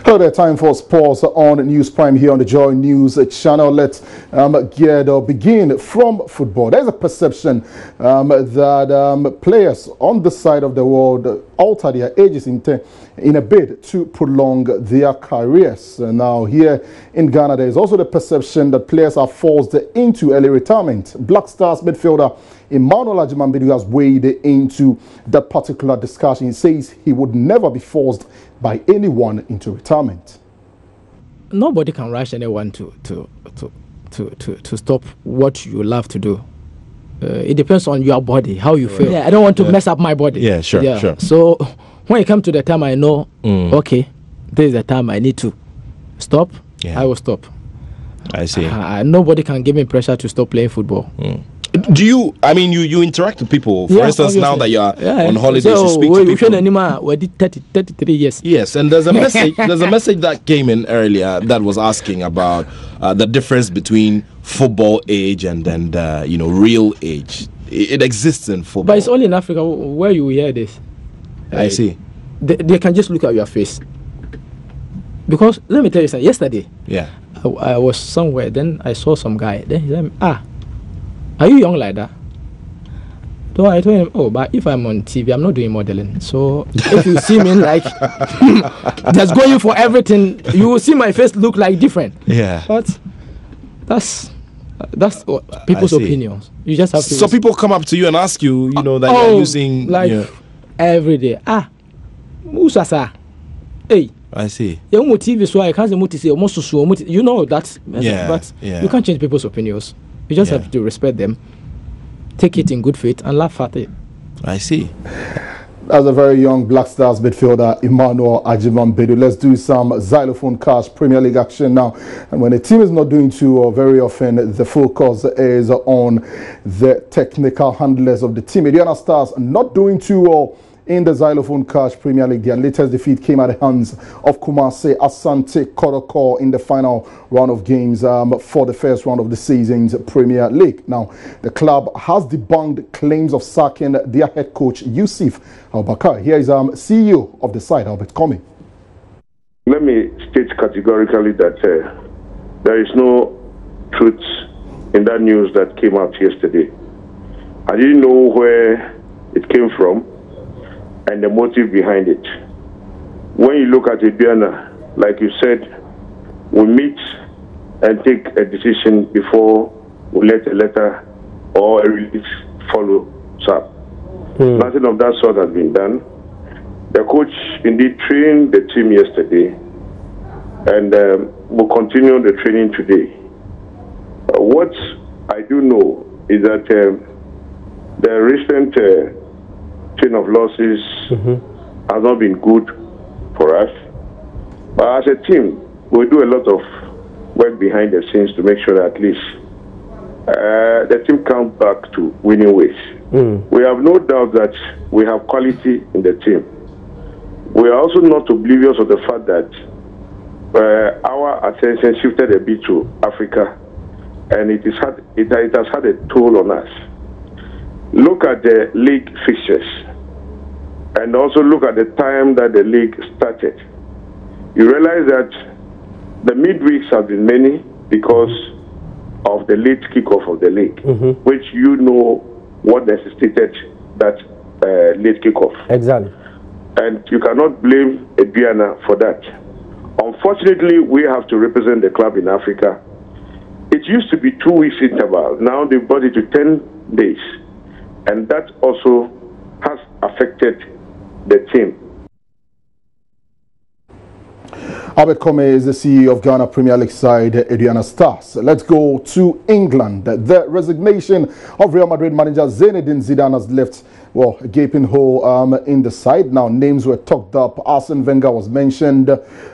Hello there, time for sports on News Prime here on the Joy News channel. Let's begin from football. There's a perception that players on this side of the world alter their ages in a bid to prolong their careers. Now here in Ghana, there is also the perception that players are forced into early retirement. Black Stars midfielder Emmanuel Ajimanbidu has weighed into that particular discussion. He says he would never be forced by anyone into retirement. Nobody can rush anyone to stop what you love to do. It depends on your body, how you feel. Yeah, I don't want to mess up my body. Yeah, sure. So when it comes to the time I know, okay, this is the time I need to stop, I will stop. I see. Nobody can give me pressure to stop playing football. Do you, I mean, you interact with people, for instance, obviously. Now that you are on holidays, so you speak to people. We did 33 years. Yes, and there's a message that came in earlier that was asking about the difference between football age and real age. It exists in football. But it's only in Africa where you hear this. I see. They can just look at your face. Because, let me tell you something, yesterday, I was somewhere, then I saw some guy, then he said, are you young like that? So I told him, but if I'm on TV, I'm not doing modeling. So if you see me like just going for everything, you will see my face look like different. Yeah. But that's people's opinions. You just have to. So people come up to you and ask you, that you're using like every day. Musasa. Hey. I see. TV, so I can't say you know that. But you can't change people's opinions. You just have to respect them, take it in good faith, and laugh at it. I see. As a very young Black Stars midfielder, Emmanuel Ajimanbidu. Let's do some xylophone cash Premier League action now. And when a team is not doing too very often, the focus is on the technical handlers of the team. Indiana Stars not doing too well in the xylophone cash Premier League. Their latest defeat came at the hands of Kumasi Asante Kotoko in the final round of games for the first round of the season's Premier League. Now, the club has debunked claims of sacking their head coach Yusuf Ibaka. Here is CEO of the side, Albert Comey. Let me state categorically that there is no truth in that news that came out yesterday. I didn't know where it came from and the motive behind it. When you look at Ibiana, like you said, we meet and take a decision before we let a letter or a release follow up. Nothing of that sort has been done. The coach indeed trained the team yesterday and will continue the training today. What I do know is that the recent chain of losses has not been good for us. But as a team, we do a lot of work behind the scenes to make sure that at least the team comes back to winning ways. We have no doubt that we have quality in the team. We are also not oblivious of the fact that our attention shifted a bit to Africa, and it has had a toll on us. Look at the league fixtures and also look at the time that the league started. You realize that the midweeks have been many because of the late kickoff of the league, which you know what necessitated that late kickoff. Exactly. And you cannot blame Ibiana for that. Unfortunately, we have to represent the club in Africa. It used to be 2 weeks interval. Now they've brought it to 10 days. And that also has affected the team. Albert Comey is the CEO of Ghana Premier League side Indiana Stars. Let's go to England. The resignation of Real Madrid manager Zinedine Zidane has left a gaping hole in the side. Now, names were talked up. Arsene Wenger was mentioned.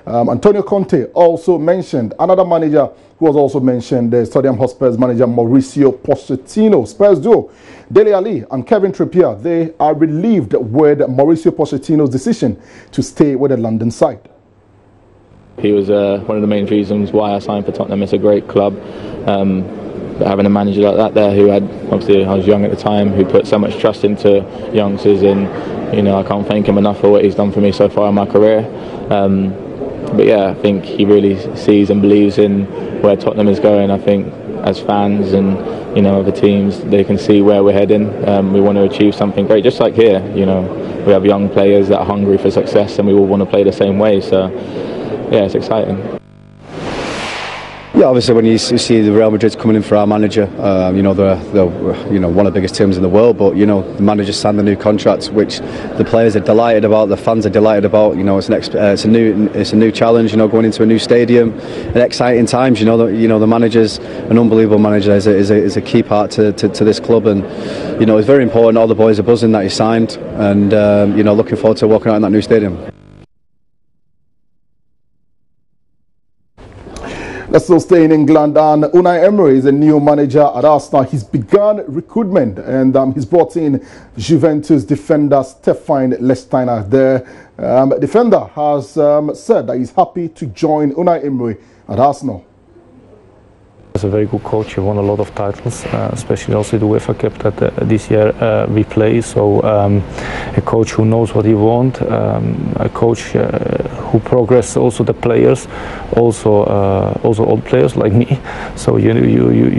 Antonio Conte also mentioned. Another manager who was also mentioned, the Tottenham Hotspur's manager Mauricio Pochettino. Spurs duo Dele Alli and Kevin Trippier, they are relieved with Mauricio Pochettino's decision to stay with the London side. He was one of the main reasons why I signed for Tottenham. It's a great club. But having a manager like that there who had, obviously I was young at the time, who put so much trust into youngsters, and I can't thank him enough for what he's done for me so far in my career. But yeah, I think he really sees and believes in where Tottenham is going. I think as fans and other teams, they can see where we're heading. We want to achieve something great, just like here. We have young players that are hungry for success, and we all want to play the same way. So yeah, it's exciting. Yeah, obviously when you see the Real Madrid coming in for our manager, they're one of the biggest teams in the world, but the manager signed the new contract, which the players are delighted about, the fans are delighted about. It's a new challenge, going into a new stadium, and exciting times. The manager's an unbelievable manager. Is a key part to this club, and it's very important. All the boys are buzzing that he signed, and looking forward to walking out in that new stadium. Let's still stay in England, and Unai Emery is a new manager at Arsenal. He's begun recruitment, and he's brought in Juventus defender Stefan Lesteiner. The defender has said that he's happy to join Unai Emery at Arsenal. He's a very good coach. He won a lot of titles, especially also the UEFA Cup that this year we play. So a coach who knows what he wants, a coach who progresses also the players, also old players like me. So you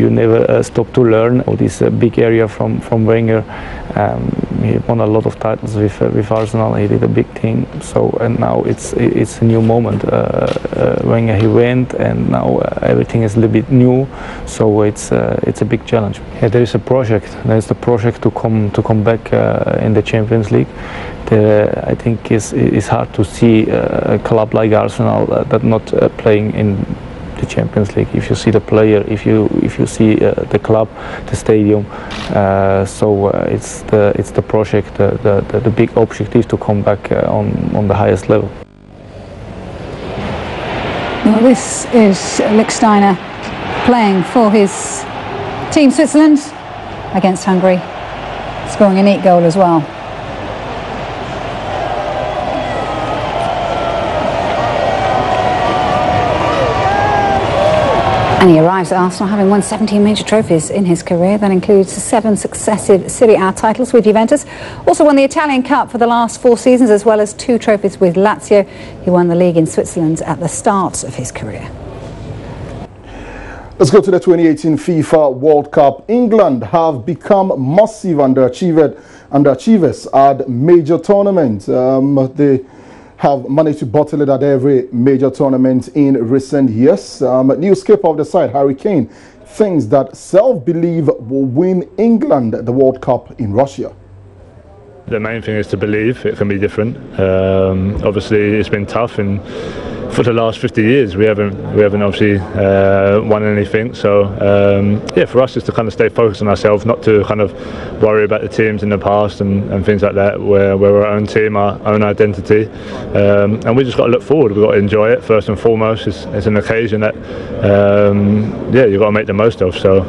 never stop to learn. This big area from Wenger. He won a lot of titles with Arsenal. He did a big thing. So and now it's a new moment. Wenger he went, and now everything is a little bit new. So it's a big challenge. Yeah, there is a project. There is the project to come back in the Champions League. I think it's hard to see a club like Arsenal that not playing in the Champions League. If you see the player, if you see the club, the stadium, so it's the project, the big objective to come back on the highest level. Well, this is Lichtsteiner playing for his team Switzerland against Hungary, scoring a neat goal as well. And he arrives at Arsenal having won 17 major trophies in his career. That includes 7 successive Serie A titles with Juventus. Also won the Italian Cup for the last 4 seasons, as well as 2 trophies with Lazio. He won the league in Switzerland at the start of his career. Let's go to the 2018 FIFA World Cup. England have become massive underachievers at major tournaments. They have managed to bottle it at every major tournament in recent years. New skipper of the side, Harry Kane, thinks that self-belief will win England the World Cup in Russia. The main thing is to believe it can be different. Obviously, it's been tough, and for the last 50 years we haven't obviously won anything. So yeah, for us it's to kind of stay focused on ourselves, not to kind of worry about the teams in the past and things like that. We're our own team, our own identity, and we just got to look forward. We've got to enjoy it first and foremost. It's an occasion that yeah, you've got to make the most of. So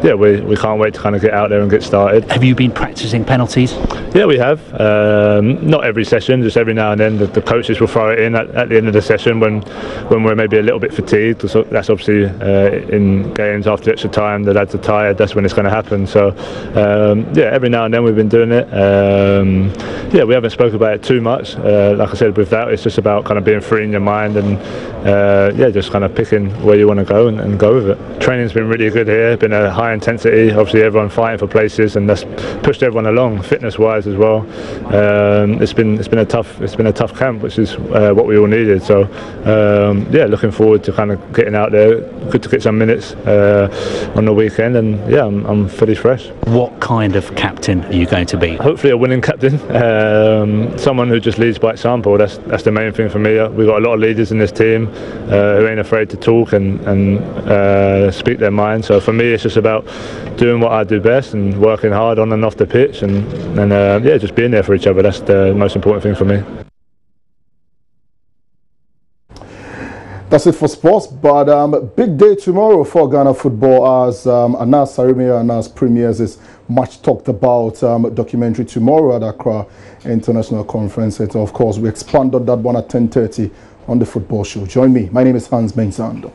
yeah, we can't wait to kind of get out there and get started. Have you been practicing penalties? Yeah, we have. Not every session, just every now and then the coaches will throw it in at the end of the session when we're maybe a little bit fatigued. So that's obviously in games after extra time, the lads are tired, that's when it's going to happen. So yeah, every now and then we've been doing it. Yeah, we haven't spoken about it too much. Like I said, with that it's just about kind of being free in your mind and yeah, just kind of picking where you want to go and go with it. Training's been really good here, been a high intensity, obviously everyone fighting for places, and that's pushed everyone along fitness wise as well. It's been a tough camp, which is what we all needed. So yeah, looking forward to kind of getting out there. Good to get some minutes on the weekend, and yeah, I'm fully fresh. What kind of captain are you going to be? Hopefully a winning captain, someone who just leads by example. That's the main thing for me. We've got a lot of leaders in this team who ain't afraid to talk and speak their mind. So for me, it's just about doing what I do best and working hard on and off the pitch, and yeah, just being there for each other. That's the most important thing for me. That's it for sports, but big day tomorrow for Ghana football as Anas Sarimia Anas premieres his much talked about documentary tomorrow at Accra International Conference Centre. Of course, we expand on that one at 10:30 on the Football Show. Join me. My name is Hans Mensando.